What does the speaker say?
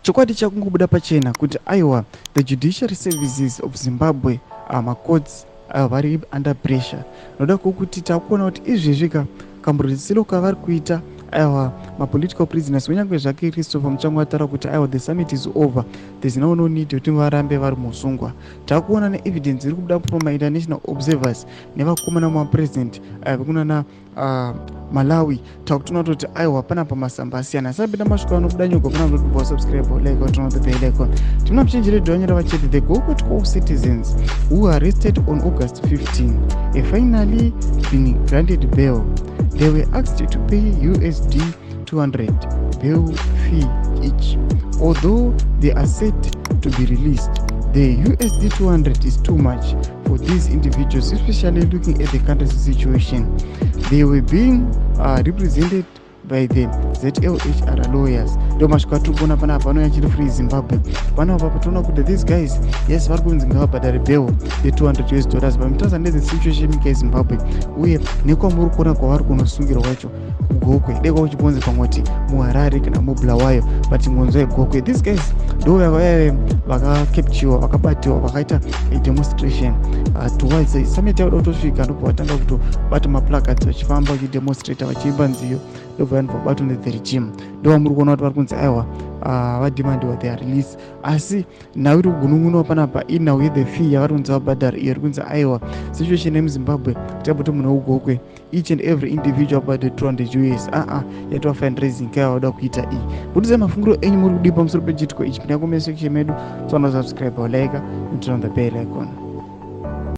chokwadi chakungobuda pachena kuti aiwa the judiciary services of Zimbabwe macourts vari under pressure. Noda kuti takuona kuti izvezvi kamurwisiro kavari kuita aiwa mapolitical prisoners kunyange zvake Christopher Muchango ataura kuti aiwa the summit is over, there's no need kuti varambe vari musungwa. Takuona neevidence iri kubuda from international observers nevakomana mapresident vekunana Malawi. Takutoona kuti aiwa panapa masamba asiyana asapinda masvika anobuda nyugo kuna kuti subscribe like utona the bell icon. Timuna mchenjere dhonyera vachete the Gokwe citizens who were arrested on August 15 have finally been granted bail. They were asked to pay USD 200 bail fee each. Although they are set to be released, the USD 200 is too much for these individuals, especially looking at the country's situation. They were being represented by the ZLHR lawyers. Ndo masvika turikuona panapa anouya chiri free Zimbabwe. Panapa patinoona kuti these guys, yes, vari kunzi ngavabhadhare bail the $200 but mutaza ndeze situation munyika yeZimbabwe uye nekwamuri kuona kwavari kunosungirwa wacho kuGokwe deka uchibonzi pamwati muHarare kana muBulawayo but ngonzo yeGokwe. These guys ndo vakacapture vakabatiwa vakaita demonstration towards summit yauda kutosvika ndipo vatanga kutobata maplacards vachifamba vachidemonstrata vachiimba nziyo ndobva vanhu vabatwa nethe regime. Ndo vamuri kuona kuti vari kunzi aiwa vademandiwa their release, asi nhau iri kugunun'unawo panapa inhau yethe fee yavari kunzi vabhadhara iyo iri kunzi aiwa situation yemuZimbabwe tabuti munhu weGokwe each and every individual about the $200 yatova fundraising kaya vauda kuita iyi. Budise mafungiro enyu muri kudii pamusoro pechitiko ichi. Pinda comment section medu, tsona subscribe, like, and turn on the bell icon.